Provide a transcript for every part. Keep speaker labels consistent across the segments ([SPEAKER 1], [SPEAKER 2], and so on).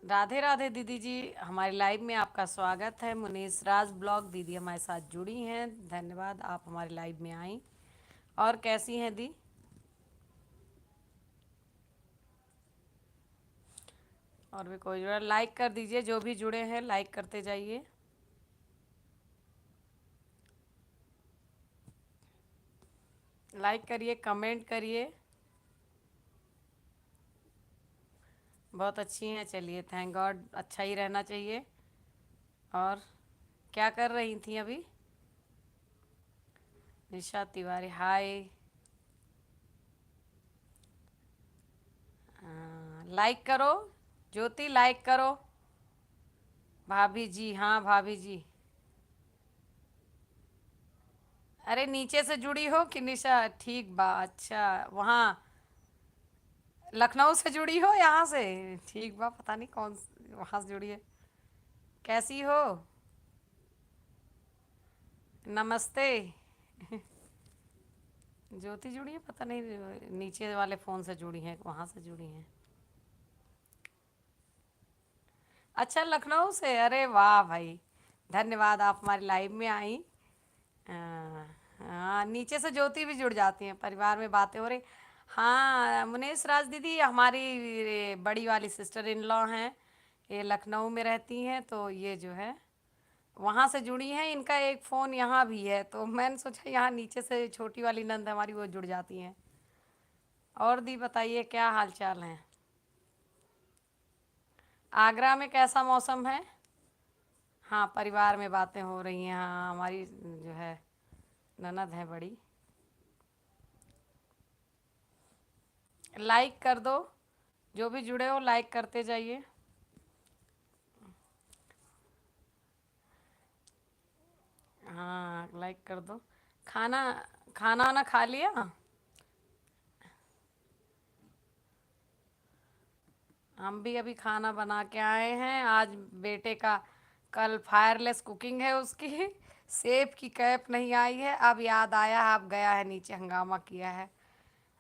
[SPEAKER 1] राधे राधे दीदी जी। हमारी लाइव में आपका स्वागत है। मुनीस राज ब्लॉग दीदी हमारे साथ जुड़ी हैं। धन्यवाद आप हमारी लाइव में आई। और कैसी हैं दी? और भी कोई जुड़ा लाइक कर दीजिए, जो भी जुड़े हैं लाइक करते जाइए। लाइक करिए, कमेंट करिए। बहुत अच्छी हैं, चलिए थैंक गॉड, अच्छा ही रहना चाहिए। और क्या कर रही थी अभी? निशा तिवारी हाय। लाइक करो, ज्योति लाइक करो। भाभी जी, हाँ भाभी जी। अरे नीचे से जुड़ी हो कि निशा? ठीक बा, अच्छा। वहाँ लखनऊ से जुड़ी हो, यहाँ से? ठीक बा, पता नहीं कौन वहाँ से जुड़ी है। कैसी हो? नमस्ते। ज्योति जुड़ी है, पता नहीं नीचे वाले फ़ोन से जुड़ी हैं, वहाँ से जुड़ी हैं। अच्छा, लखनऊ से, अरे वाह भाई। धन्यवाद आप हमारी लाइव में आई। हाँ। हाँ, नीचे से ज्योति भी जुड़ जाती हैं, परिवार में बातें हो रही। हाँ, मुनेश राज दीदी हमारी बड़ी वाली सिस्टर इन लॉ हैं। ये लखनऊ में रहती हैं, तो ये जो है वहाँ से जुड़ी हैं। इनका एक फ़ोन यहाँ भी है, तो मैंने सोचा यहाँ नीचे से छोटी वाली नंद हमारी वो जुड़ जाती हैं। और दी बताइए क्या हाल चाल है? आगरा में कैसा मौसम है? हाँ, परिवार में बातें हो रही हैं। हाँ, हमारी जो है ननद है बड़ी। लाइक कर दो, जो भी जुड़े हो लाइक करते जाइए। हाँ, लाइक कर दो। खाना खाना वाना खा लिया? हम भी अभी खाना बना के आए हैं। आज बेटे का कल फायरलेस कुकिंग है उसकी। सेफ की कैप नहीं आई है, अब याद आया, अब गया है नीचे हंगामा किया है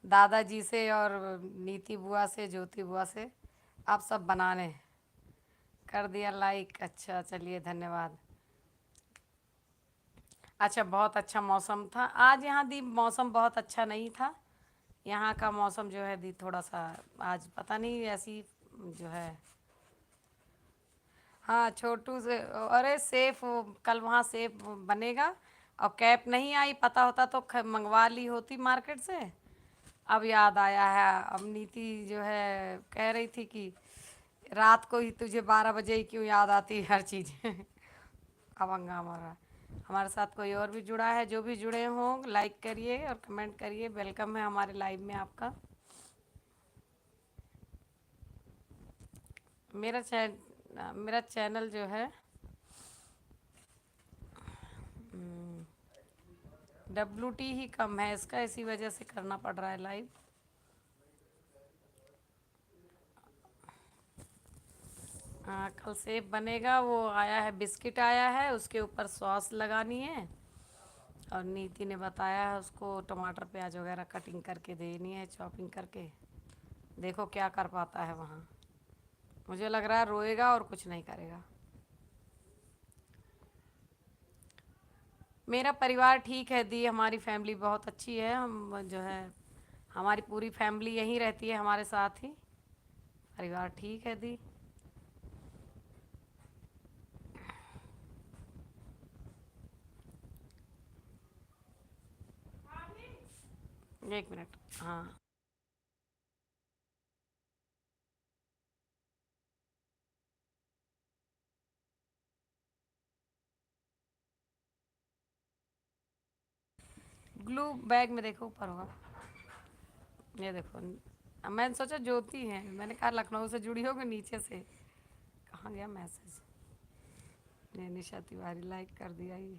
[SPEAKER 1] दादाजी से और नीति बुआ से, ज्योति बुआ से। आप सब बनाने कर दिया लाइक, अच्छा चलिए धन्यवाद। अच्छा, बहुत अच्छा मौसम था आज यहाँ दी। मौसम बहुत अच्छा नहीं था यहाँ का। मौसम जो है दी थोड़ा सा आज पता नहीं ऐसी जो है। हाँ, छोटू से। अरे सेफ, कल वहाँ सेफ बनेगा। और कैप नहीं आई, पता होता तो मंगवा ली होती मार्केट से। अब याद आया है। अब नीति जो है कह रही थी कि रात को ही तुझे 12 बजे ही क्यों याद आती है हर चीज़। अब हंगामा रहा। हमारे साथ कोई और भी जुड़ा है, जो भी जुड़े हों लाइक करिए और कमेंट करिए। वेलकम है हमारे लाइव में आपका। मेरा चैनल जो है WT ही कम है इसका, इसी वजह से करना पड़ रहा है लाइव। हाँ, कल सेब बनेगा। वो आया है, बिस्किट आया है, उसके ऊपर सॉस लगानी है। और नीति ने बताया है उसको टमाटर प्याज वगैरह कटिंग करके देनी है, चॉपिंग करके। देखो क्या कर पाता है वहाँ। मुझे लग रहा है रोएगा और कुछ नहीं करेगा। मेरा परिवार ठीक है दी, हमारी फैमिली बहुत अच्छी है। हम जो है हमारी पूरी फैमिली यहीं रहती है हमारे साथ ही। परिवार ठीक है दी। एक मिनट। हाँ, ग्लू बैग में देखो ऊपर होगा। ये देखो। अब मैंने सोचा ज्योति है, मैंने कहा लखनऊ से जुड़ी होगी नीचे से। कहाँ गया मैसेज? ने निशा तिवारी लाइक कर दिया ये।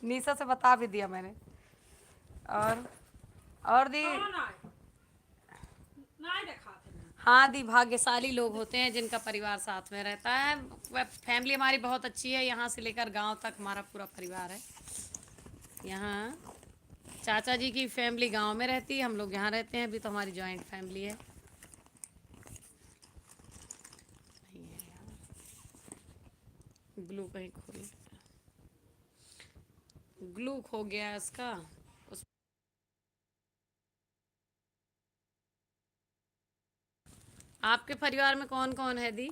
[SPEAKER 1] निशा से बता भी दिया मैंने। और और दी हाँ दी, भाग्यशाली लोग होते हैं जिनका परिवार साथ में रहता है। फैमिली हमारी बहुत अच्छी है, यहाँ से लेकर गांव तक हमारा पूरा परिवार है। यहाँ चाचा जी की फैमिली गांव में रहती है, हम लोग यहाँ रहते हैं। अभी तो हमारी जॉइंट फैमिली है। ग्लू कहीं खोल, ग्लू खो गया है इसका। उस आपके परिवार में कौन कौन है दी?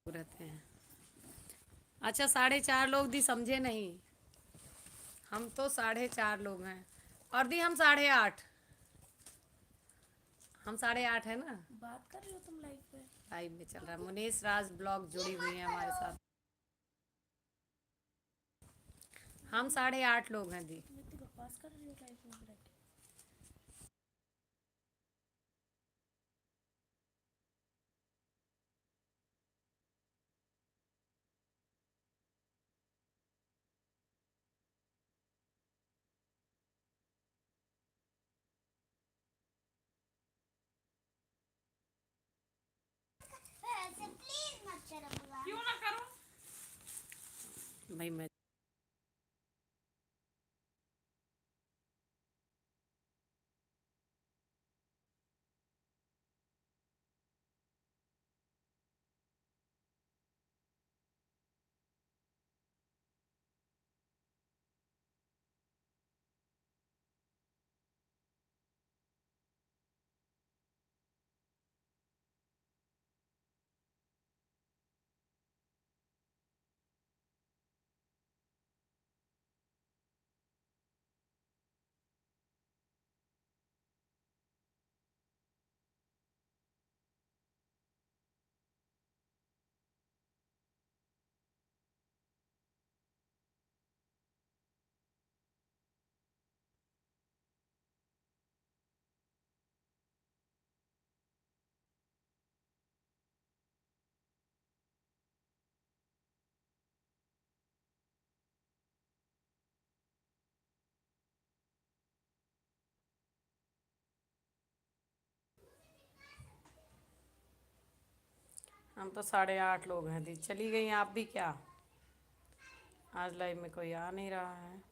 [SPEAKER 1] रहते हैं। अच्छा, 4.5 लोग दी, समझे नहीं? हम तो 4.5 लोग हैं। और दी हम 8.5। हम 8.5 है ना। बात कर रही हो तुम लाइव पे? लाइव में चल रहा है। मुनीश राज ब्लॉग जुड़ी हुई है हमारे साथ। हम 8.5 लोग हैं दी। बकवास कर रही हो लाइव में बैठ के। भाई मैं हम तो 8.5 लोग हैं दी। चली गई आप भी क्या? आज लाइव में कोई आ नहीं रहा है।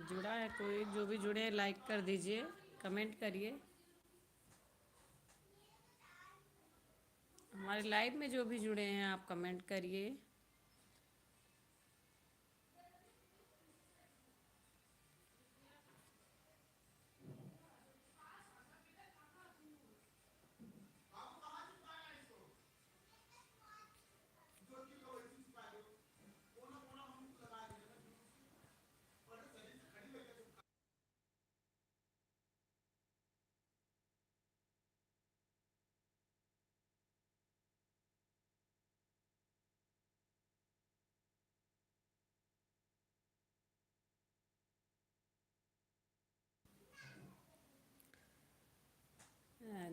[SPEAKER 1] जुड़ा है कोई, जो भी जुड़े हैं लाइक कर दीजिए, कमेंट करिए। हमारे लाइव में जो भी जुड़े हैं आप कमेंट करिए।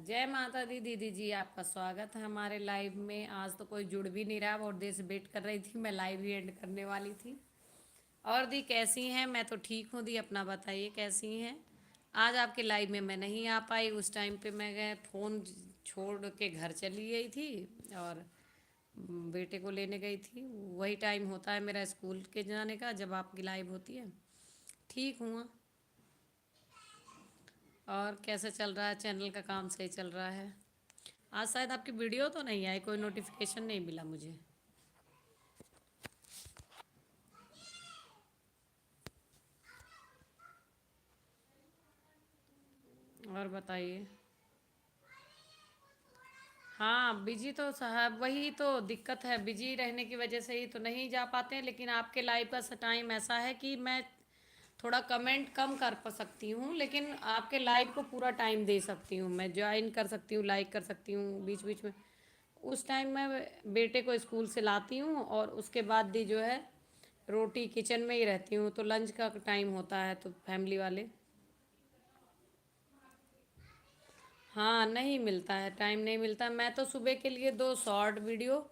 [SPEAKER 1] जय माता दी दीदी जी, आपका स्वागत है हमारे लाइव में। आज तो कोई जुड़ भी नहीं रहा, बहुत देर से वेट कर रही थी, मैं लाइव ही एंड करने वाली थी। और दी कैसी हैं? मैं तो ठीक हूँ दी, अपना बताइए कैसी हैं? आज आपके लाइव में मैं नहीं आ पाई, उस टाइम पे मैं गए फ़ोन छोड़ के घर चली गई थी और बेटे को लेने गई थी। वही टाइम होता है मेरा स्कूल के जाने का जब आपकी लाइव होती है। ठीक हूँ। और कैसे चल रहा है? चैनल का काम सही चल रहा है? आज शायद आपकी वीडियो तो नहीं आई, कोई नोटिफिकेशन नहीं मिला मुझे। और बताइए। हाँ बिजी तो साहब, वही तो दिक्कत है, बिजी रहने की वजह से ही तो नहीं जा पाते हैं। लेकिन आपके लाइव का टाइम ऐसा है कि मैं थोड़ा कमेंट कम कर सकती हूँ, लेकिन आपके लाइव को पूरा टाइम दे सकती हूँ, मैं ज्वाइन कर सकती हूँ, लाइक कर सकती हूँ बीच बीच में। उस टाइम मैं बेटे को स्कूल से लाती हूँ और उसके बाद भी जो है रोटी किचन में ही रहती हूँ, तो लंच का टाइम होता है तो फैमिली वाले। हाँ नहीं मिलता है, टाइम नहीं मिलता। मैं तो सुबह के लिए 2 शॉर्ट वीडियो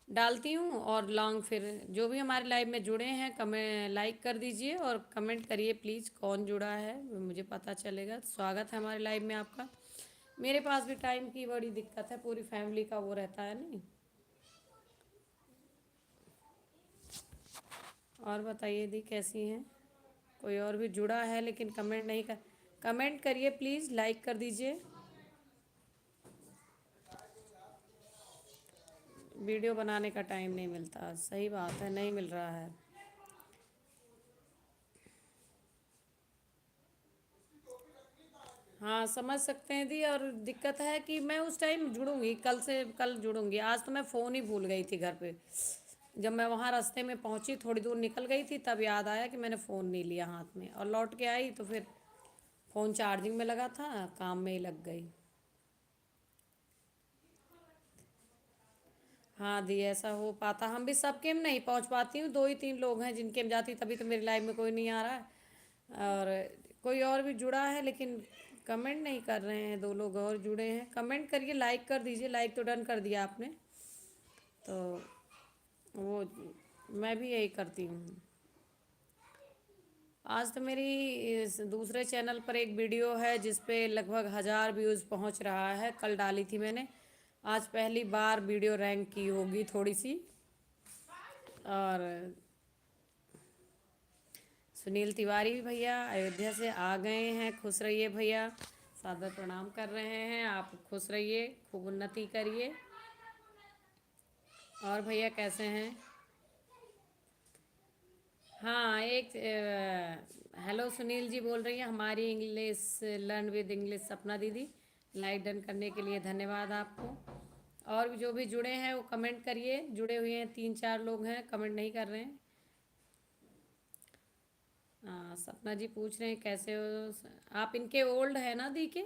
[SPEAKER 1] डालती हूँ और लॉन्ग फिर। जो भी हमारे लाइव में जुड़े हैं कमेंट लाइक कर दीजिए और कमेंट करिए प्लीज़, कौन जुड़ा है मुझे पता चलेगा। स्वागत है हमारे लाइव में आपका। मेरे पास भी टाइम की बड़ी दिक्कत है, पूरी फैमिली का वो रहता है नहीं। और बताइए दी कैसी हैं? कोई और भी जुड़ा है लेकिन कमेंट नहीं कर, कमेंट करिए प्लीज़, लाइक कर दीजिए। वीडियो बनाने का टाइम नहीं मिलता, सही बात है, नहीं मिल रहा है। हाँ समझ सकते हैं दी। और दिक्कत है कि मैं उस टाइम जुड़ूंगी, कल से कल जुड़ूंगी। आज तो मैं फ़ोन ही भूल गई थी घर पे। जब मैं वहाँ रास्ते में पहुँची, थोड़ी दूर निकल गई थी, तब याद आया कि मैंने फ़ोन नहीं लिया हाथ में, और लौट के आई तो फिर फ़ोन चार्जिंग में लगा था, काम में ही लग गई। हाँ दी ऐसा हो पाता, हम भी सबके में नहीं पहुँच पाती हूँ, 2 ही 3 लोग हैं जिनके में जाती, तभी तो मेरी लाइफ में कोई नहीं आ रहा है। और कोई और भी जुड़ा है लेकिन कमेंट नहीं कर रहे हैं। 2 लोग और जुड़े हैं, कमेंट करिए, लाइक कर दीजिए। लाइक तो डन कर दिया आपने, तो वो मैं भी यही करती हूँ। आज तो मेरी इस दूसरे चैनल पर एक वीडियो है जिस पे लगभग 1000 व्यूज़ पहुंच रहा है, कल डाली थी मैंने। आज पहली बार वीडियो रैंक की होगी थोड़ी सी। और सुनील तिवारी भी भैया अयोध्या से आ गए हैं, खुश रहिए भैया, सादर प्रणाम कर रहे हैं। आप खुश रहिए, खूब उन्नति करिए। और भैया कैसे हैं? हाँ एक हेलो सुनील जी बोल रही हैं, हमारी इंग्लिश लर्न विद इंग्लिश सपना दीदी। लाइक डन करने के लिए धन्यवाद आपको। और भी जो भी जुड़े हैं वो कमेंट करिए। जुड़े हुए हैं 3 4 लोग हैं, कमेंट नहीं कर रहे हैं। हाँ सपना जी पूछ रहे हैं कैसे हो आप, इनके ओल्ड है ना दी के।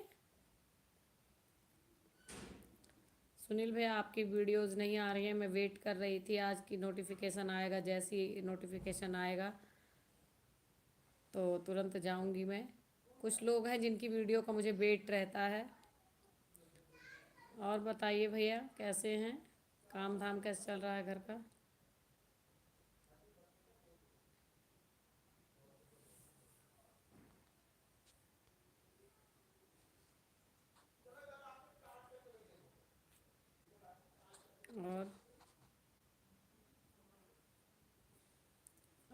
[SPEAKER 1] सुनील भैया आपकी वीडियोस नहीं आ रही हैं, मैं वेट कर रही थी आज की नोटिफिकेशन आएगा, जैसी नोटिफिकेशन आएगा तो तुरंत जाऊंगी मैं। कुछ लोग हैं जिनकी वीडियो का मुझे वेट रहता है। और बताइए भैया कैसे हैं? काम धाम कैसे चल रहा है घर का? और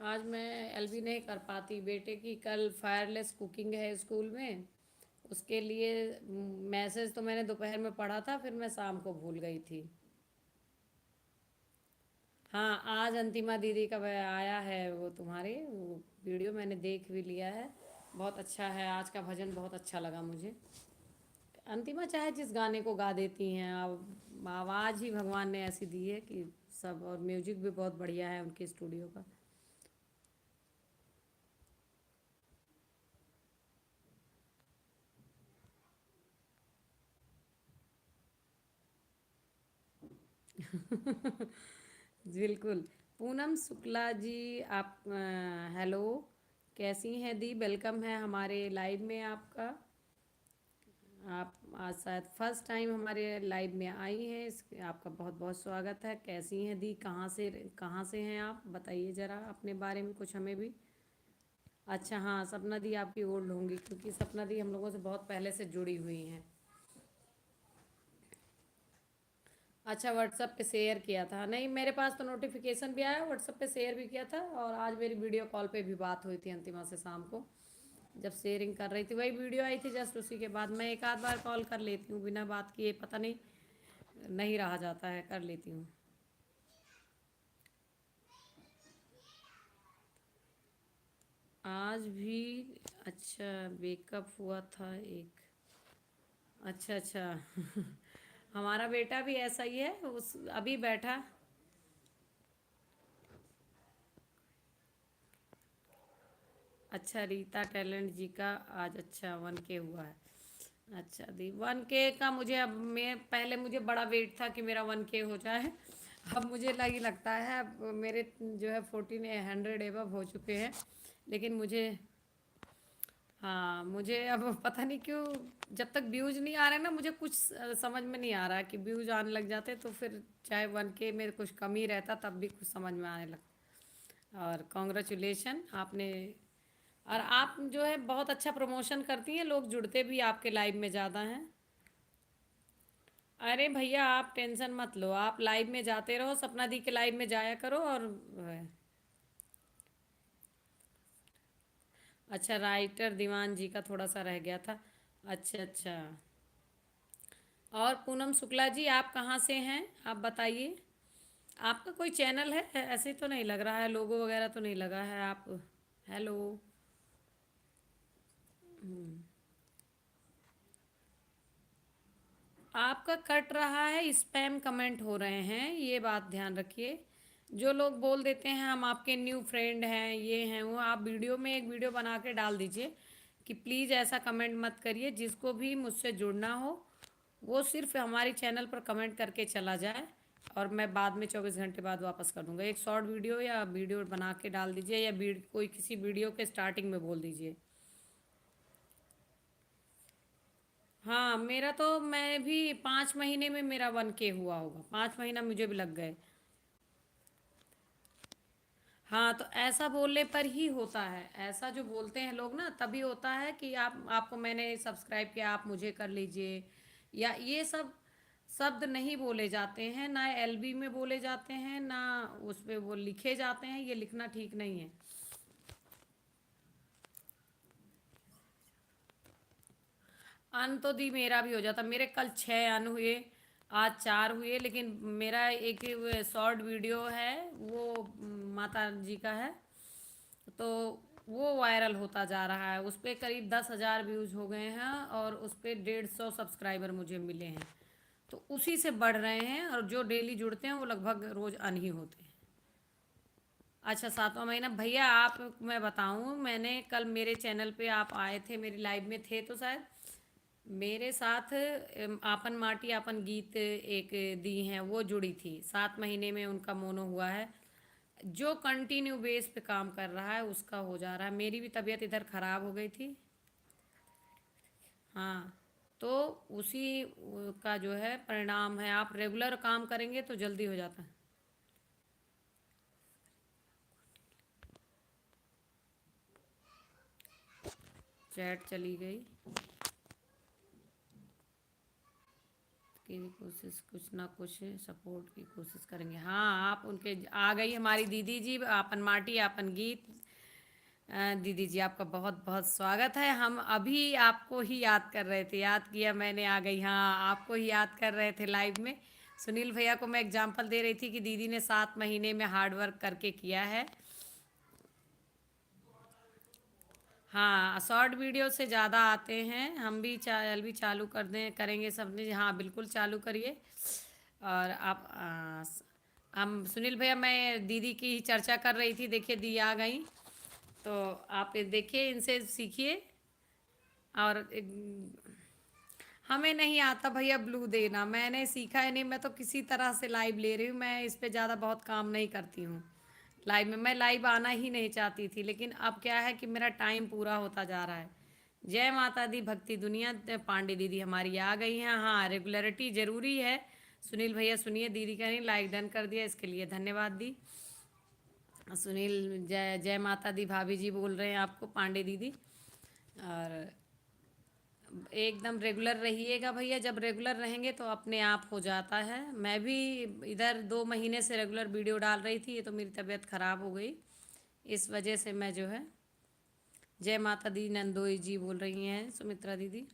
[SPEAKER 1] आज मैं एलबी नहीं कर पाती, बेटे की कल फायरलेस कुकिंग है स्कूल में। उसके लिए मैसेज तो मैंने दोपहर में पढ़ा था, फिर मैं शाम को भूल गई थी। हाँ, आज अंतिमा दीदी का आया है, वो तुम्हारी वो वीडियो मैंने देख भी लिया है। बहुत अच्छा है, आज का भजन बहुत अच्छा लगा मुझे। अंतिमा चाहे जिस गाने को गा देती हैं, अब आवाज़ ही भगवान ने ऐसी दी है कि सब, और म्यूजिक भी बहुत बढ़िया है उनके स्टूडियो का। बिल्कुल। पूनम शुक्ला जी, आप हेलो, कैसी हैं दी? वेलकम है हमारे लाइव में आपका। आप आज शायद फर्स्ट टाइम हमारे लाइव में आई हैं, आपका बहुत बहुत स्वागत है। कैसी हैं दी? कहाँ से हैं आप? बताइए ज़रा अपने बारे में कुछ हमें भी। अच्छा, हाँ, सपना दी आपकी ओल्ड होंगी, क्योंकि सपना दी हम लोगों से बहुत पहले से जुड़ी हुई हैं। अच्छा, व्हाट्सएप पे शेयर किया था? नहीं, मेरे पास तो नोटिफिकेशन भी आया, व्हाट्सएप पे शेयर भी किया था, और आज मेरी वीडियो कॉल पे भी बात हुई थी अंतिमा से शाम को, जब शेयरिंग कर रही थी। वही वीडियो आई थी जस्ट, उसी के बाद मैं एक आध बार कॉल कर लेती हूँ बिना बात किए, पता नहीं नहीं रहा जाता है, कर लेती हूँ। आज भी? अच्छा, वेकअप हुआ था एक। अच्छा अच्छा। हमारा बेटा भी ऐसा ही है, उस अभी बैठा। अच्छा, रीता टैलेंट जी का आज अच्छा 1K हुआ है। अच्छा दी, 1K का मुझे, अब मैं पहले मुझे बड़ा वेट था कि मेरा 1K हो जाए। अब मुझे लगी लगता है, अब मेरे जो है 1400 एबव हो चुके हैं। लेकिन मुझे, हाँ, मुझे अब पता नहीं क्यों, जब तक व्यूज़ नहीं आ रहे ना, मुझे कुछ समझ में नहीं आ रहा कि व्यूज़ आने लग जाते तो फिर चाहे 1K में कुछ कमी रहता तब भी कुछ समझ में आने लगता। और कॉन्ग्रेचुलेशन आपने। और आप जो है बहुत अच्छा प्रमोशन करती हैं, लोग जुड़ते भी आपके लाइव में ज़्यादा हैं। अरे भैया, आप टेंशन मत लो, आप लाइव में जाते रहो, सपना दी के लाइव में जाया करो। और अच्छा, राइटर दीवान जी का थोड़ा सा रह गया था। अच्छा अच्छा। और पूनम शुक्ला जी, आप कहाँ से हैं? आप बताइए। आपका कोई चैनल है? ऐसे तो नहीं लग रहा है, लोगो वगैरह तो नहीं लगा है आप। हेलो। आपका कट रहा है, स्पैम कमेंट हो रहे हैं, ये बात ध्यान रखिए। जो लोग बोल देते हैं हम आपके न्यू फ्रेंड हैं, ये हैं वो, आप वीडियो में एक वीडियो बना के डाल दीजिए कि प्लीज़ ऐसा कमेंट मत करिए। जिसको भी मुझसे जुड़ना हो वो सिर्फ हमारी चैनल पर कमेंट करके चला जाए, और मैं बाद में 24 घंटे बाद वापस कर दूंगा। एक शॉर्ट वीडियो या वीडियो बना के डाल दीजिए, या कोई किसी वीडियो के स्टार्टिंग में बोल दीजिए। हाँ, मेरा तो, मैं भी 5 महीने में मेरा 1K हुआ होगा, 5 महीना मुझे भी लग गए। हाँ, तो ऐसा बोलने पर ही होता है, ऐसा जो बोलते हैं लोग ना, तभी होता है कि आपको मैंने सब्सक्राइब किया, आप मुझे कर लीजिए। या ये सब शब्द नहीं बोले जाते हैं, ना एलबी में बोले जाते हैं, ना उस पे वो लिखे जाते हैं, ये लिखना ठीक नहीं है। अन तो दी मेरा भी हो जाता, मेरे कल 6 अन हुए, आज 4 हुए, लेकिन मेरा एक शॉर्ट वीडियो है, वो माता जी का है, तो वो वायरल होता जा रहा है। उस पर करीब 10,000 व्यूज़ हो गए हैं, और उस पर 150 सब्सक्राइबर मुझे मिले हैं। तो उसी से बढ़ रहे हैं, और जो डेली जुड़ते हैं वो लगभग रोज़ अन ही होते हैं। अच्छा, 7वां महीना भैया, आप, मैं बताऊं, मैंने कल मेरे चैनल पे आप आए थे, मेरी लाइव में थे तो शायद मेरे साथ आपन माटी आपन गीत एक दी हैं, वो जुड़ी थी। 7 महीने में उनका मोनो हुआ है। जो कंटिन्यू बेस पे काम कर रहा है उसका हो जा रहा है। मेरी भी तबीयत इधर ख़राब हो गई थी। हाँ, तो उसी का जो है परिणाम है, आप रेगुलर काम करेंगे तो जल्दी हो जाता है। चैट चली गई, की कोशिश, कुछ ना कुछ सपोर्ट की कोशिश करेंगे। हाँ, आप उनके आ गई हमारी दीदी जी, आपन माटी आपन गीत। दीदी जी आपका बहुत बहुत स्वागत है। हम अभी आपको ही याद कर रहे थे, याद किया मैंने, आ गई। हाँ, आपको ही याद कर रहे थे लाइव में। सुनील भैया को मैं एग्जांपल दे रही थी कि दीदी ने 7 महीने में हार्ड वर्क करके किया है। हाँ, शॉर्ट वीडियो से ज़्यादा आते हैं। हम भी चालू कर दें, करेंगे सबने। हाँ, बिल्कुल चालू करिए। और आप हम सुनील भैया, मैं दीदी की चर्चा कर रही थी, देखिए दी आ गई। तो आप ये देखिए, इनसे सीखिए। और हमें नहीं आता भैया ब्लू देना, मैंने सीखा है नहीं। मैं तो किसी तरह से लाइव ले रही हूँ, मैं इस पे ज़्यादा बहुत काम नहीं करती हूँ। लाइव में मैं लाइव आना ही नहीं चाहती थी, लेकिन अब क्या है कि मेरा टाइम पूरा होता जा रहा है। जय माता दी भक्ति दुनिया। पांडे दीदी हमारी आ गई हैं। हाँ, रेगुलरिटी ज़रूरी है। सुनील भैया सुनिए, दीदी कह रही लाइक डन कर दिया, इसके लिए धन्यवाद दी। सुनील, जय जय माता दी भाभी जी बोल रहे हैं आपको, पांडे दीदी। और एकदम रेगुलर रहिएगा भैया, जब रेगुलर रहेंगे तो अपने आप हो जाता है। मैं भी इधर 2 महीने से रेगुलर वीडियो डाल रही थी, ये तो मेरी तबीयत ख़राब हो गई, इस वजह से मैं जो है। जय माता दी नंदोई जी बोल रही हैं सुमित्रा दीदी।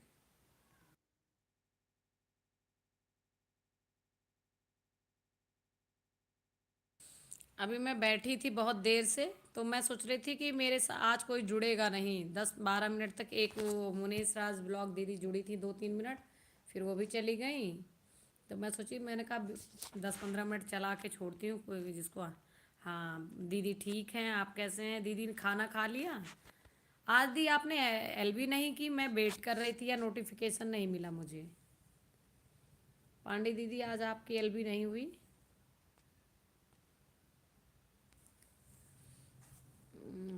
[SPEAKER 1] अभी मैं बैठी थी बहुत देर से, तो मैं सोच रही थी कि मेरे साथ आज कोई जुड़ेगा नहीं। 10-12 मिनट तक एक वो मुनीश राज ब्लॉग दीदी जुड़ी थी, 2-3 मिनट, फिर वो भी चली गई। तो मैं सोची, मैंने कहा 10-15 मिनट चला के छोड़ती हूँ, कोई जिसको। हाँ दीदी ठीक हैं, आप कैसे हैं दीदी, ने खाना खा लिया? आज दी आपने एलबी नहीं की, मैं वेट कर रही थी, या नोटिफिकेशन नहीं मिला मुझे। पांडे दीदी आज आपकी एलबी नहीं हुई?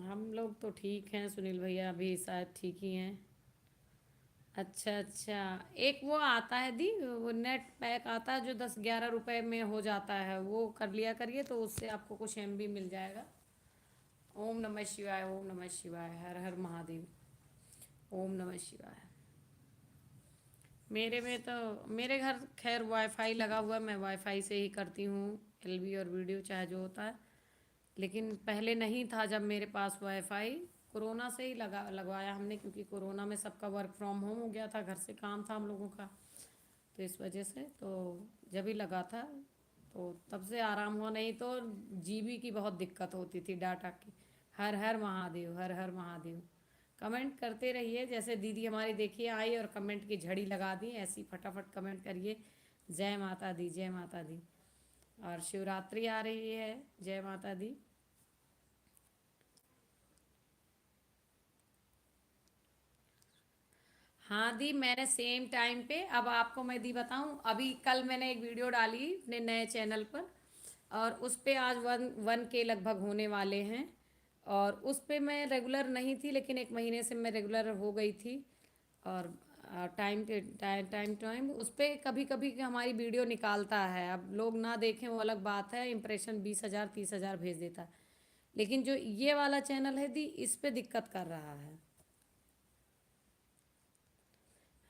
[SPEAKER 1] हम लोग तो ठीक हैं, सुनील भैया भी शायद ठीक ही हैं। अच्छा अच्छा। एक वो आता है दी, वो नेट पैक आता है जो 10-11 रुपए में हो जाता है, वो कर लिया करिए, तो उससे आपको कुछ एमबी मिल जाएगा। ओम नमः शिवाय, ओम नमः शिवाय, हर हर महादेव। ओम नमः शिवाय। मेरे में तो, मेरे घर खैर वाईफाई लगा हुआ है, मैं वाईफाई से ही करती हूँ एलबी और वीडियो, चाहे जो होता है। लेकिन पहले नहीं था जब मेरे पास वाईफाई, कोरोना से ही लगवाया हमने, क्योंकि कोरोना में सबका वर्क फ्रॉम होम हो गया था, घर से काम था हम लोगों का। तो इस वजह से तो जब ही लगा था, तो तब से आराम हुआ, नहीं तो जीबी की बहुत दिक्कत होती थी, डाटा की। हर हर महादेव, हर हर महादेव। कमेंट करते रहिए, जैसे दीदी हमारी देखिए आई और कमेंट की झड़ी लगा दी, ऐसी फटाफट कमेंट करिए। जय माता दी, जय माता दी। और शिवरात्रि आ रही है, जय माता दी। हाँ दी, मैंने सेम टाइम पे, अब आपको मैं दी बताऊं, अभी कल मैंने एक वीडियो डाली अपने नए चैनल पर, और उस पे आज 1 के लगभग होने वाले हैं। और उस पे मैं रेगुलर नहीं थी, लेकिन 1 महीने से मैं रेगुलर हो गई थी। और टाइम के टाइम टाइम उस पे कभी कभी हमारी वीडियो निकालता है, अब लोग ना देखें वो अलग बात है, इम्प्रेशन 20,000 30,000 भेज देता है। लेकिन जो ये वाला चैनल है दी, इस पे दिक्कत कर रहा है।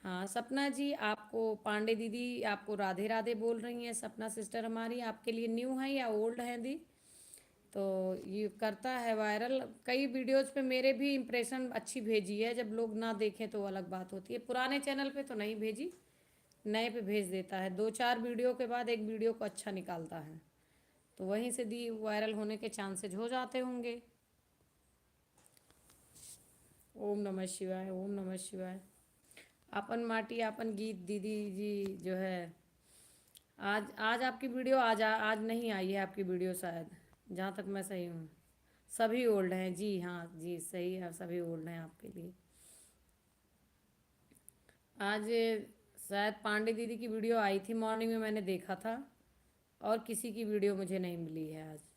[SPEAKER 1] हाँ सपना जी, आपको पांडे दीदी आपको राधे राधे बोल रही हैं। सपना सिस्टर हमारी आपके लिए न्यू है या ओल्ड है दी? तो ये करता है वायरल, कई वीडियोज़ पे मेरे भी इम्प्रेशन अच्छी भेजी है, जब लोग ना देखें तो अलग बात होती है। पुराने चैनल पे तो नहीं भेजी, नए पे भेज देता है, 2-4 वीडियो के बाद एक वीडियो को अच्छा निकालता है, तो वहीं से दी वायरल होने के चांसेज हो जाते होंगे। ओम नमः शिवाय, ओम नमः शिवाय। आपन माटी आपन गीत दीदी जी जो है। आज आज आपकी वीडियो आज नहीं आई है आपकी वीडियो शायद, जहाँ तक मैं सही हूँ। सभी ओल्ड हैं जी, हाँ जी सही है, सभी ओल्ड हैं आपके लिए। आज शायद पांडे दीदी की वीडियो आई थी मॉर्निंग में, मैंने देखा था, और किसी की वीडियो मुझे नहीं मिली है आज।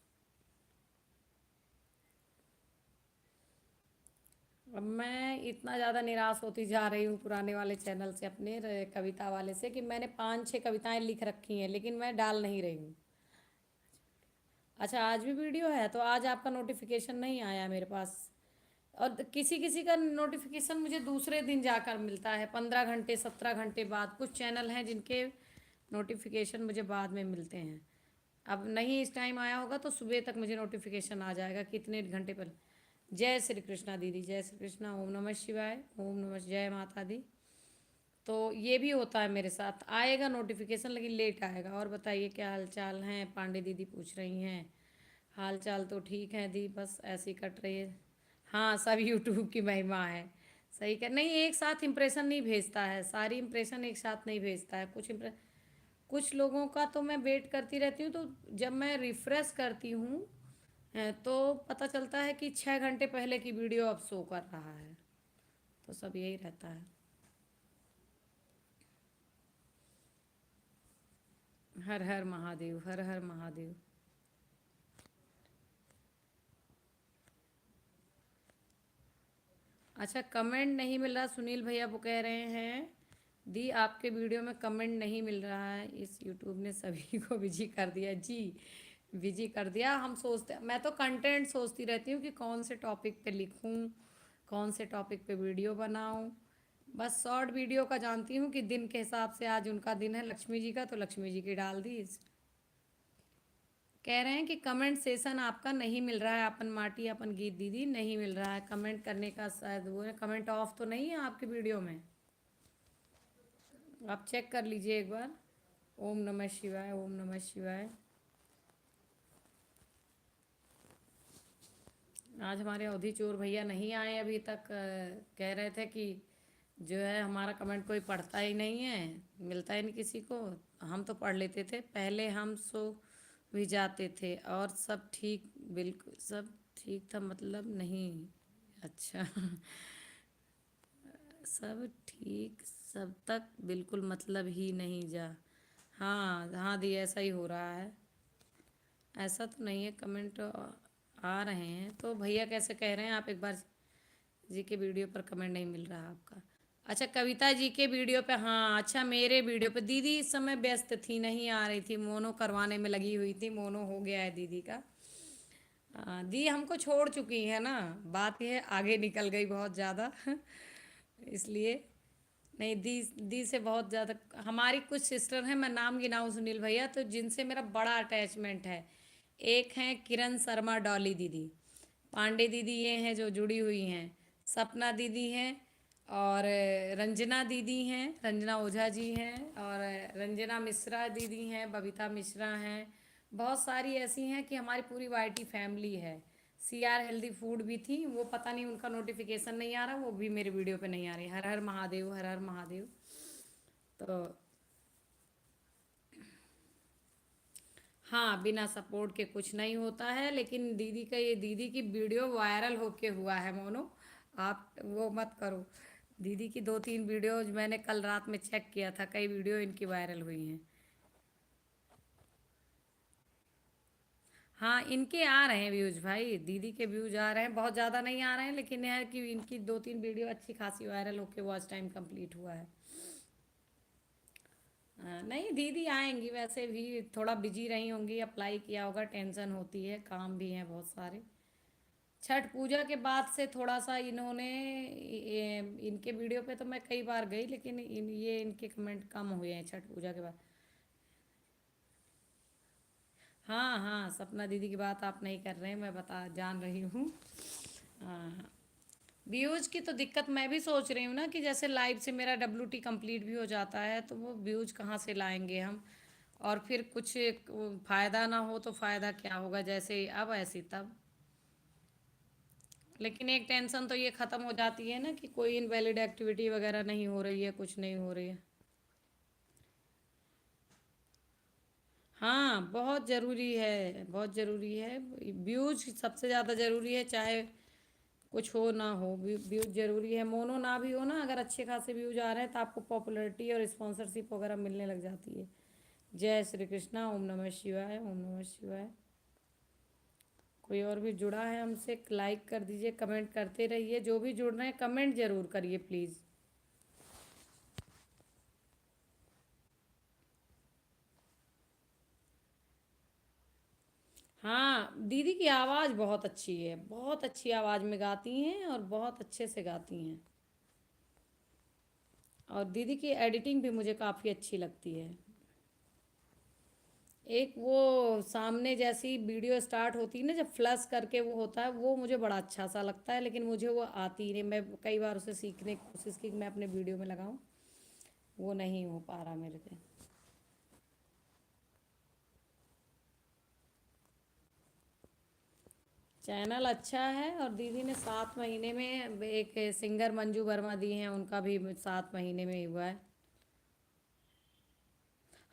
[SPEAKER 1] अब मैं इतना ज़्यादा निराश होती जा रही हूँ पुराने वाले चैनल से, अपने कविता वाले से, कि मैंने 5-6 कविताएं लिख रखी हैं, लेकिन मैं डाल नहीं रही हूँ। अच्छा, आज भी वीडियो है, तो आज आपका नोटिफिकेशन नहीं आया मेरे पास। और किसी किसी का नोटिफिकेशन मुझे दूसरे दिन जाकर मिलता है, 15 घंटे 17 घंटे बाद। कुछ चैनल हैं जिनके नोटिफिकेशन मुझे बाद में मिलते हैं। अब नहीं इस टाइम आया होगा तो सुबह तक मुझे नोटिफिकेशन आ जाएगा कितने घंटे पहले। जय श्री कृष्णा दीदी, जय श्री कृष्णा, ओम नमः शिवाय, ओम नमः, जय माता दी। तो ये भी होता है मेरे साथ, आएगा नोटिफिकेशन लेकिन लेट आएगा। और बताइए क्या हाल चाल हैं, पांडे दीदी पूछ रही हैं। हाल चाल तो ठीक है दी, बस ऐसे ही कट रही है। हाँ, सब यूट्यूब की महिमा है। सही कह, नहीं एक साथ इम्प्रेशन नहीं भेजता है, सारी इम्प्रेशन एक साथ नहीं भेजता है। कुछ लोगों का तो मैं वेट करती रहती हूँ, तो जब मैं रिफ़्रेश करती हूँ तो पता चलता है कि 6 घंटे पहले की वीडियो अब शो कर रहा है। तो सब यही रहता है। हर हर महादेव, हर हर महादेव। अच्छा, कमेंट नहीं मिल रहा, सुनील भैया वो कह रहे हैं दी आपके वीडियो में कमेंट नहीं मिल रहा है, इस यूट्यूब ने सभी को बिजी कर दिया जी। बिजी कर दिया, हम सोचते, मैं तो कंटेंट सोचती रहती हूँ कि कौन से टॉपिक पे लिखूँ, कौन से टॉपिक पे वीडियो बनाऊँ। बस शॉर्ट वीडियो का जानती हूँ कि दिन के हिसाब से आज उनका दिन है लक्ष्मी जी का, तो लक्ष्मी जी की डाल दी। कह रहे हैं कि कमेंट सेशन आपका नहीं मिल रहा है, अपन माटी अपन गीत दीदी नहीं मिल रहा है कमेंट करने का, शायद वो है कमेंट ऑफ तो नहीं है आपके वीडियो में। आप चेक कर लीजिए एक बार। ओम नमः शिवाय, ओम नमः शिवाय। आज हमारे अवधि चोर भैया नहीं आए अभी तक, कह रहे थे कि जो है हमारा कमेंट कोई पढ़ता ही नहीं है, मिलता ही नहीं किसी को। हम तो पढ़ लेते थे पहले, हम सो भी जाते थे और सब ठीक, बिल्कुल सब ठीक था मतलब नहीं। अच्छा सब ठीक, सब तक बिल्कुल मतलब ही नहीं जा। हाँ हाँ दी, ऐसा ही हो रहा है। ऐसा तो नहीं है, कमेंट आ रहे हैं तो भैया कैसे कह रहे हैं आप एक बार। जी के वीडियो पर कमेंट नहीं मिल रहा आपका। अच्छा कविता जी के वीडियो पे, हाँ अच्छा मेरे वीडियो पे दीदी इस समय व्यस्त थी, नहीं आ रही थी, मोनो करवाने में लगी हुई थी, मोनो हो गया है दीदी का। दी हमको छोड़ चुकी है ना, बात यह है आगे निकल गई बहुत ज़्यादा इसलिए। नहीं दी, दी से बहुत ज़्यादा, हमारी कुछ सिस्टर हैं, मैं नाम गिनाऊँ सुनील भैया तो जिनसे मेरा बड़ा अटैचमेंट है। एक हैं किरण शर्मा डॉली दीदी, पांडे दीदी ये हैं जो जुड़ी हुई हैं, सपना दीदी हैं, और रंजना दीदी हैं, रंजना ओझा जी हैं, और रंजना मिश्रा दीदी हैं, बबीता मिश्रा हैं। बहुत सारी ऐसी हैं कि हमारी पूरी वाईटी फैमिली है। CR हेल्दी फूड भी थी, वो पता नहीं उनका नोटिफिकेशन नहीं आ रहा, वो भी मेरे वीडियो पे नहीं आ रही। हर हर महादेव, हर हर महादेव। तो हाँ, बिना सपोर्ट के कुछ नहीं होता है, लेकिन दीदी का ये, दीदी की वीडियो वायरल होके हुआ है मोनो, आप वो मत करो। दीदी की 2-3 वीडियो मैंने कल रात में चेक किया था, कई वीडियो इनकी वायरल हुई हैं। हाँ इनके आ रहे हैं व्यूज भाई, दीदी के व्यूज आ रहे हैं, बहुत ज़्यादा नहीं आ रहे हैं, लेकिन यह है कि इनकी 2-3 वीडियो अच्छी खासी वायरल होके वॉच टाइम कंप्लीट हुआ है। नहीं दीदी आएंगी, वैसे भी थोड़ा बिजी रही होंगी, अप्लाई किया होगा, टेंशन होती है, काम भी हैं बहुत सारे। छठ पूजा के बाद से थोड़ा सा इन्होंने इनके वीडियो पे तो मैं कई बार गई, लेकिन ये इनके कमेंट कम हुए हैं छठ पूजा के बाद। हाँ हाँ, सपना दीदी की बात आप नहीं कर रहे हैं, मैं बता जान रही हूँ। हाँ, व्यूज की तो दिक्कत मैं भी सोच रही हूँ ना कि जैसे लाइव से मेरा WT कंप्लीट भी हो जाता है, तो वो व्यूज कहाँ से लाएंगे हम। और फिर कुछ फ़ायदा ना हो तो फ़ायदा क्या होगा, जैसे अब ऐसी तब। लेकिन एक टेंशन तो ये ख़त्म हो जाती है ना कि कोई इनवैलिड एक्टिविटी वगैरह नहीं हो रही है, कुछ नहीं हो रही है। हाँ बहुत ज़रूरी है, बहुत ज़रूरी है। व्यूज सबसे ज़्यादा ज़रूरी है, चाहे कुछ हो ना हो, व्यूज ज़रूरी है, मोनो ना भी हो ना, अगर अच्छे खासे व्यूज आ रहे हैं तो आपको पॉपुलैरिटी और स्पॉन्सरशिप वगैरह मिलने लग जाती है। जय श्री कृष्णा, ओम नमः शिवाय, ओम नमः शिवाय। कोई और भी जुड़ा है हमसे, लाइक कर दीजिए, कमेंट करते रहिए, जो भी जुड़ रहे हैं कमेंट ज़रूर करिए प्लीज़। हाँ दीदी की आवाज़ बहुत अच्छी है, बहुत अच्छी आवाज़ में गाती हैं और बहुत अच्छे से गाती हैं। और दीदी की एडिटिंग भी मुझे काफ़ी अच्छी लगती है। एक वो सामने जैसी वीडियो स्टार्ट होती है ना, जब फ्लश करके वो होता है, वो मुझे बड़ा अच्छा सा लगता है, लेकिन मुझे वो आती ही नहीं। मैं कई बार उसे सीखने की कोशिश की कि मैं अपने वीडियो में लगाऊं, वो नहीं हो पा रहा मेरे से। चैनल अच्छा है, और दीदी ने 7 महीने में एक सिंगर मंजू वर्मा दी हैं, उनका भी 7 महीने में ही हुआ है।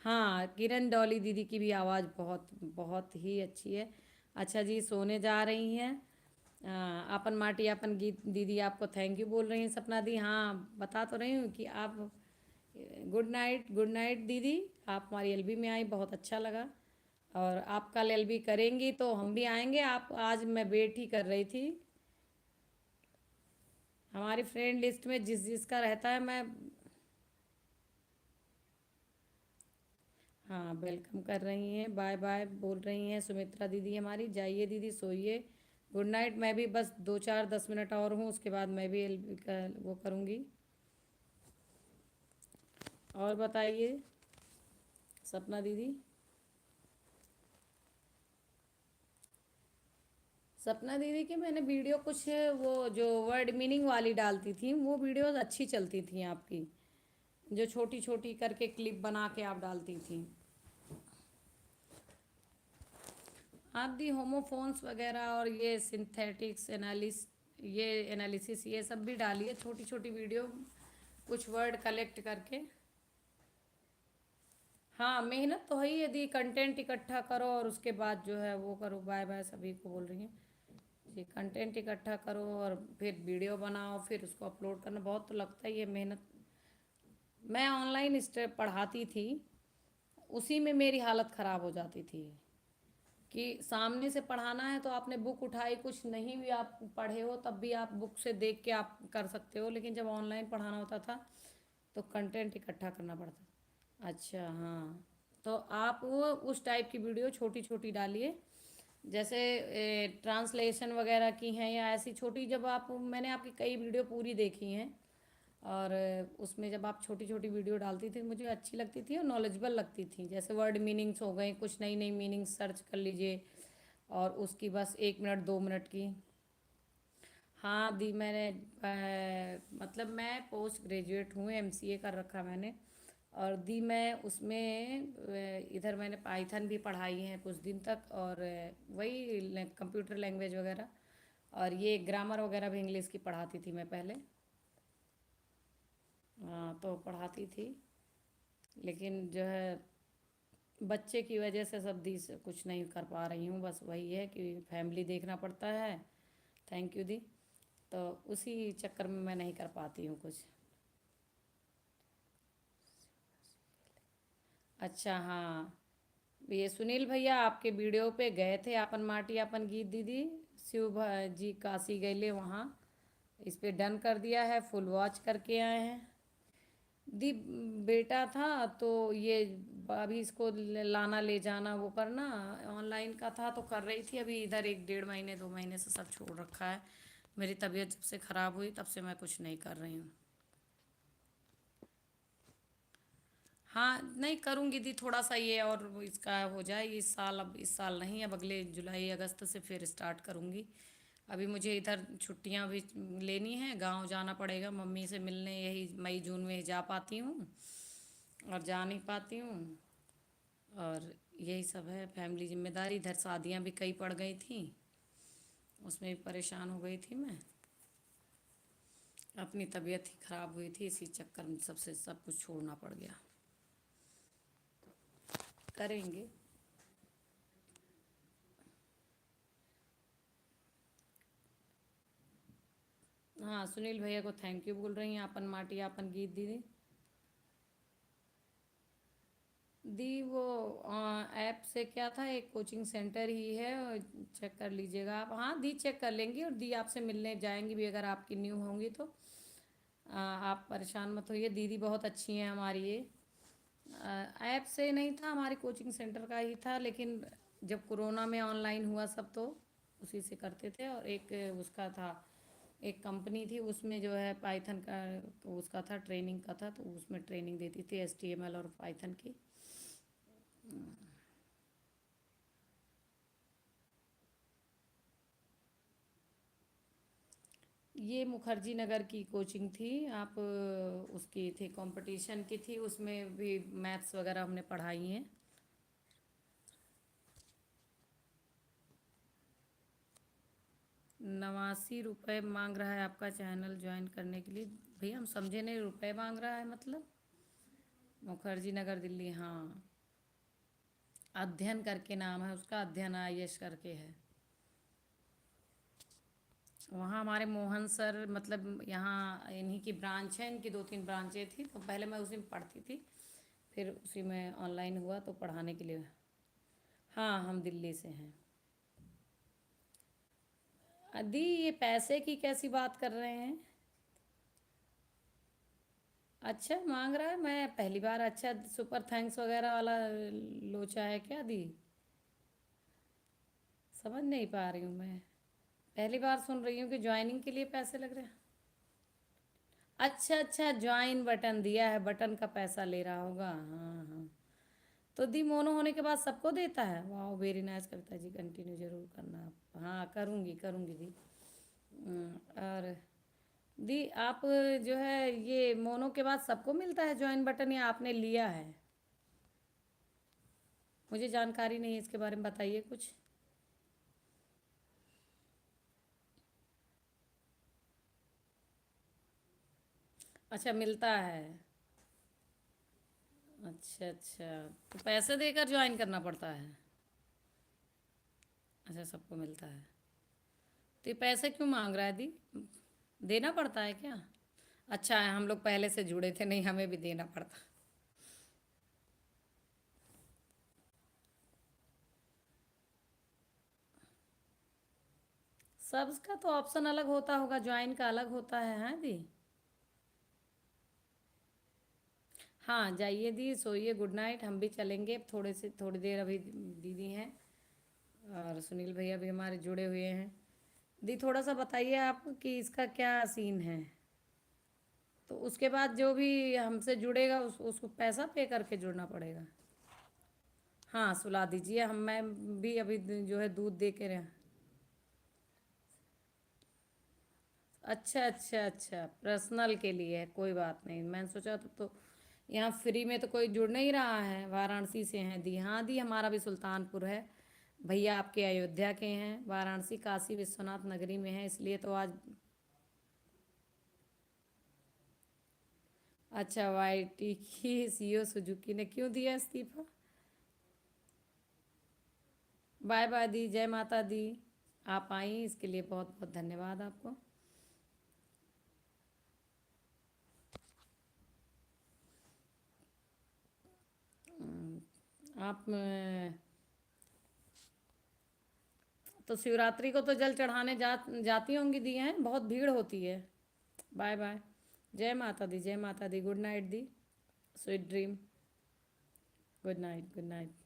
[SPEAKER 1] हाँ, किरण डॉली दीदी की भी आवाज़ बहुत बहुत ही अच्छी है। अच्छा जी, सोने जा रही हैं। आपन माटी आपन गीत दीदी आपको थैंक यू बोल रही हैं, सपना दी। हाँ, बता तो रही हूँ कि आप गुड नाइट, गुड नाइट दीदी। आप हमारी एलबी में आई, बहुत अच्छा लगा। और आप कल एलबी करेंगी तो हम भी आएंगे। आप आज मैं वेट ही कर रही थी। हमारी फ्रेंड लिस्ट में जिस जिसका रहता है मैं। हाँ, वेलकम कर रही हैं, बाय बाय बोल रही हैं सुमित्रा दीदी हमारी। जाइए दीदी, सोइए। Good night. मैं भी बस 2 4 10 मिनट और हूँ, उसके बाद मैं भी एलबी का वो करूँगी। और बताइए सपना दीदी। सपना दीदी की मैंने वीडियो कुछ, वो जो वर्ड मीनिंग वाली डालती थी, वो वीडियोस अच्छी चलती थी आपकी, जो छोटी छोटी करके क्लिप बना के आप डालती थी। आप दी होमोफोन्स वगैरह और ये सिंथेटिक्स एनालिस, ये एनालिसिस, ये सब भी डालिए छोटी छोटी वीडियो, कुछ वर्ड कलेक्ट करके। हाँ, मेहनत तो है ही, यदि कंटेंट इकट्ठा करो और उसके बाद जो है वो करो। बाय बाय सभी को बोल रही हैं जी। कंटेंट इकट्ठा करो और फिर वीडियो बनाओ, फिर उसको अपलोड करना बहुत तो लगता ही है मेहनत। मैं ऑनलाइन स्टेप पढ़ाती थी, उसी में मेरी हालत ख़राब हो जाती थी। कि सामने से पढ़ाना है तो आपने बुक उठाई, कुछ नहीं भी आप पढ़े हो तब भी आप बुक से देख के आप कर सकते हो, लेकिन जब ऑनलाइन पढ़ाना होता था तो कंटेंट इकट्ठा करना पड़ता। अच्छा, हाँ। तो आप वो उस टाइप की वीडियो छोटी छोटी डालिए, जैसे ट्रांसलेशन वगैरह की हैं, या ऐसी छोटी। जब आप, मैंने आपकी कई वीडियो पूरी देखी हैं, और उसमें जब आप छोटी छोटी वीडियो डालती थी मुझे अच्छी लगती थी और नॉलेजेबल लगती थी। जैसे वर्ड मीनिंग्स हो गए, कुछ नई नई मीनिंग्स सर्च कर लीजिए, और उसकी बस 1 मिनट 2 मिनट की। हाँ दी, मैंने मतलब मैं पोस्ट ग्रेजुएट हूँ, एमसीए कर रखा मैंने। और दी मैं उसमें इधर मैंने पाइथन भी पढ़ाई है कुछ दिन तक, और वही कंप्यूटर लैंग्वेज वगैरह, और ये ग्रामर वगैरह भी इंग्लिश की पढ़ाती थी मैं पहले। हाँ, तो पढ़ाती थी, लेकिन जो है बच्चे की वजह से सब दी से कुछ नहीं कर पा रही हूँ। बस वही है कि फैमिली देखना पड़ता है। थैंक यू दी। तो उसी चक्कर में मैं नहीं कर पाती हूँ कुछ। अच्छा, हाँ। ये सुनील भैया आपके वीडियो पे गए थे, आपन माटी आपन गीत दीदी, शिव जी काशी गए वहाँ। इस पे डन कर दिया है, फुल वॉच करके आए हैं। दी बेटा था तो ये अभी इसको लाना ले जाना वो करना, ऑनलाइन का था तो कर रही थी। अभी इधर 1 1.5 महीने 2 महीने से सब छोड़ रखा है। मेरी तबीयत जब से ख़राब हुई तब से मैं कुछ नहीं कर रही हूँ। हाँ, नहीं करूँगी दी, थोड़ा सा ये और इसका हो जाए इस साल। अब इस साल नहीं, अब अगले जुलाई अगस्त से फिर स्टार्ट करूँगी। अभी मुझे इधर छुट्टियाँ भी लेनी हैं, गांव जाना पड़ेगा मम्मी से मिलने। यही मई जून में ही जा पाती हूँ, और जा नहीं पाती हूँ। और यही सब है, फैमिली जिम्मेदारी। इधर शादियाँ भी कई पड़ गई थी, उसमें भी परेशान हो गई थी मैं। अपनी तबीयत ही ख़राब हुई थी, इसी चक्कर में सबसे सब कुछ छोड़ना पड़ गया। करेंगे। हाँ, सुनील भैया को थैंक यू बोल रही हैं, आपन माटी आपन गीत दीदी। दी वो ऐप से क्या था, एक कोचिंग सेंटर ही है, और चेक कर लीजिएगा आप। हाँ दी, चेक कर लेंगी, और दी आपसे मिलने जाएंगी भी अगर आपकी न्यू होंगी तो। आप परेशान मत होइए, दीदी बहुत अच्छी हैं हमारी। ये ऐप से नहीं था, हमारे कोचिंग सेंटर का ही था, लेकिन जब कोरोना में ऑनलाइन हुआ सब तो उसी से करते थे। और एक उसका था, एक कंपनी थी उसमें जो है पाइथन का उसका था, ट्रेनिंग का था, तो उसमें ट्रेनिंग देती थी एचटीएमएल और पाइथन की। ये मुखर्जी नगर की कोचिंग थी। आप उसकी थी, कंपटीशन की थी, उसमें भी मैथ्स वगैरह हमने पढ़ाई हैं। 89 रुपये मांग रहा है आपका चैनल ज्वाइन करने के लिए। भैया हम समझे नहीं, रुपए मांग रहा है मतलब? मुखर्जी नगर दिल्ली, हाँ। अध्ययन करके नाम है उसका, अध्ययन आईएएस करके है। वहाँ हमारे मोहन सर, मतलब यहाँ इन्हीं की ब्रांच है, इनकी 2-3 ब्रांचें थी, तो पहले मैं उसी में पढ़ती थी, फिर उसी में ऑनलाइन हुआ तो पढ़ाने के लिए। हाँ, हम दिल्ली से हैं। दी, ये पैसे की कैसी बात कर रहे हैं? अच्छा मांग रहा है, मैं पहली बार। अच्छा, सुपर थैंक्स वगैरह वाला लोचा है क्या दी? समझ नहीं पा रही हूँ मैं, पहली बार सुन रही हूँ कि ज्वाइनिंग के लिए पैसे लग रहे हैं। अच्छा अच्छा, ज्वाइन बटन दिया है, बटन का पैसा ले रहा होगा, हाँ हाँ। तो दी, मोनो होने के बाद सबको देता है? वाह, very nice Kavita ji, continue जरूर करना आप। हाँ, करूँगी करूँगी दी। और दी, आप जो है ये मोनो के बाद सबको मिलता है ज्वाइन बटन, या आपने लिया है? मुझे जानकारी नहीं है इसके बारे में, बताइए कुछ। अच्छा, मिलता है। अच्छा अच्छा, तो पैसे देकर ज्वाइन करना पड़ता है? अच्छा, सबको मिलता है। तो ये पैसे क्यों मांग रहा है दी? देना पड़ता है क्या? अच्छा है, हम लोग पहले से जुड़े थे, नहीं हमें भी देना पड़ता। सबका तो ऑप्शन अलग होता होगा, ज्वाइन का अलग होता है, हैं दी? हाँ, जाइए दी, सोइए, गुड नाइट। हम भी चलेंगे अब, थोड़े से थोड़ी देर अभी दीदी हैं और सुनील भैया भी हमारे जुड़े हुए हैं। दी, थोड़ा सा बताइए आप कि इसका क्या सीन है। तो उसके बाद जो भी हमसे जुड़ेगा उसको पैसा पे करके जुड़ना पड़ेगा? हाँ, सुला दीजिए, हम मैं भी अभी जो है दूध दे के रहे। अच्छा अच्छा अच्छा, पर्सनल के लिए है, कोई बात नहीं। मैंने सोचा तो यहाँ फ्री में तो कोई जुड़ नहीं रहा है। वाराणसी से हैं दी? हाँ दी, हमारा भी सुल्तानपुर है। भैया आपके अयोध्या के हैं, वाराणसी काशी विश्वनाथ नगरी में है, इसलिए तो आज। अच्छा, वाईटी की सीईओ सुजुकी ने क्यों दिया इस्तीफा? बाय बाय दी, जय माता दी। आप आई इसके लिए बहुत बहुत धन्यवाद आपको। आप तो शिवरात्रि को तो जल चढ़ाने जाती होंगी दी, हैं? बहुत भीड़ होती है। बाय बाय, जय माता दी, जय माता दी, गुड नाइट दी, sweet dream. Good night, good night.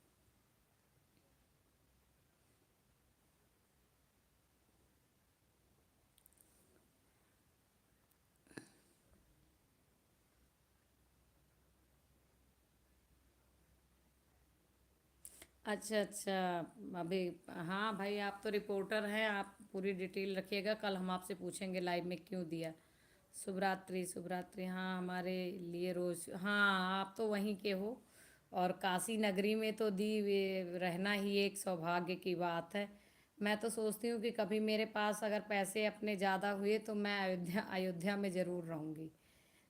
[SPEAKER 1] अच्छा अच्छा, अभी। हाँ भाई, आप तो रिपोर्टर हैं, आप पूरी डिटेल रखिएगा, कल हम आपसे पूछेंगे लाइव में क्यों दिया। शुभ रात्रि, शुभ रात्रि। हाँ, हमारे लिए रोज़, हाँ आप तो वहीं के हो। और काशी नगरी में तो दी रहना ही एक सौभाग्य की बात है। मैं तो सोचती हूँ कि कभी मेरे पास अगर पैसे अपने ज़्यादा हुए तो मैं अयोध्या अयोध्या में ज़रूर रहूँगी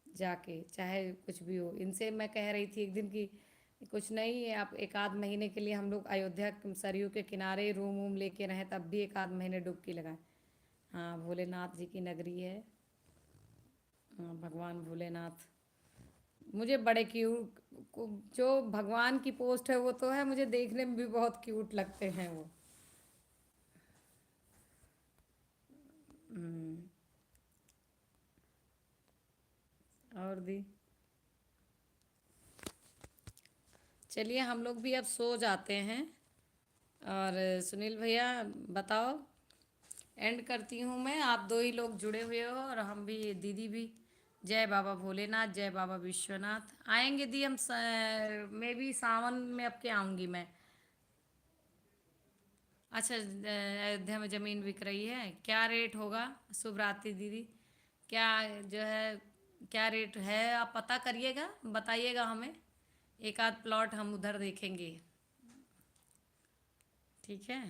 [SPEAKER 1] जाके, चाहे कुछ भी हो। इनसे मैं कह रही थी एक दिन कि कुछ नहीं है, आप एक आध महीने के लिए हम लोग अयोध्या सरयू के किनारे रूम वूम लेके रहें, तब भी एक आध महीने डुबकी लगाएं। हाँ, भोलेनाथ जी की नगरी है। हाँ, भगवान भोलेनाथ। मुझे बड़े क्यूट, जो भगवान की पोस्ट है वो तो है, मुझे देखने में भी बहुत क्यूट लगते हैं वो। हम्म, और दी, चलिए हम लोग भी अब सो जाते हैं। और सुनील भैया बताओ, एंड करती हूँ मैं, आप दो ही लोग जुड़े हुए हो और हम भी, दीदी भी। जय बाबा भोलेनाथ, जय बाबा विश्वनाथ। आएंगे दी हम मैं भी सावन में अब के आऊँगी मैं। अच्छा, अयोध्या में ज़मीन बिक रही है, क्या रेट होगा शुभरात्रि दीदी? क्या जो है, क्या रेट है, आप पता करिएगा, बताइएगा हमें। एक आध प्लॉट हम उधर देखेंगे। ठीक है।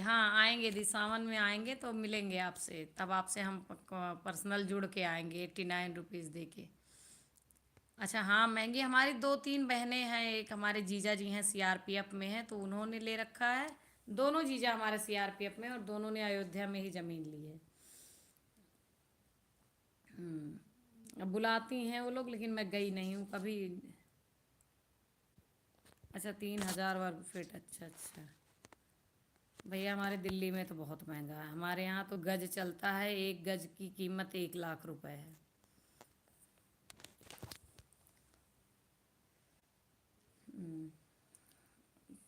[SPEAKER 1] हाँ आएंगे दी, सावन में आएंगे तो मिलेंगे आपसे, तब आपसे हम पर्सनल जुड़ के आएंगे 89 रुपीज़ दे के। अच्छा हाँ, महंगी हमारी दो तीन बहनें हैं, एक हमारे जीजा जी हैं सीआरपीएफ में हैं, तो उन्होंने ले रखा है। दोनों जीजा हमारे सीआरपीएफ में, और दोनों ने अयोध्या में ही ज़मीन ली है। अब बुलाती हैं वो लोग, लेकिन मैं गई नहीं हूँ कभी। अच्छा 3,000 वर्ग फीट, अच्छा अच्छा। भैया हमारे दिल्ली में तो बहुत महंगा है, हमारे यहाँ तो गज चलता है, एक गज की कीमत 1 लाख रुपए है।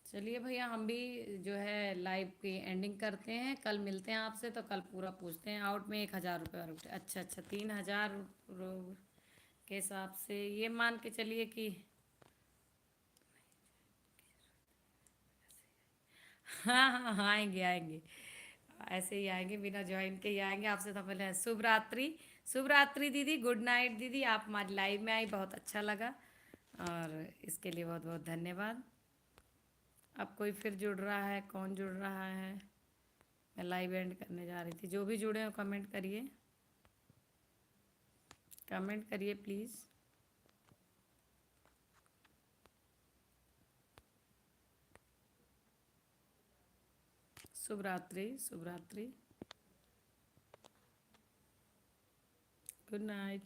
[SPEAKER 1] चलिए भैया, हम भी जो है लाइव की एंडिंग करते हैं, कल मिलते हैं आपसे, तो कल पूरा पूछते हैं। आउट में 1,000 रुपये और अच्छा अच्छा, 3,000 के हिसाब से ये मान के चलिए कि हाँ हाँ हाँ, आएंगे आएंगे, ऐसे ही आएंगे, बिना ज्वाइन के ही आएंगे। आपसे तो पहले शुभ रात्रि। शुभ रात्रि दीदी, गुड नाइट दीदी, आप हमारी लाइव में आई, बहुत अच्छा लगा, और इसके लिए बहुत बहुत धन्यवाद। अब कोई फिर जुड़ रहा है, कौन जुड़ रहा है? मैं लाइव एंड करने जा रही थी, जो भी जुड़े हो कमेंट करिए, कमेंट करिए प्लीज़। शुभ रात्रि, शुभ रात्रि, गुड नाइट।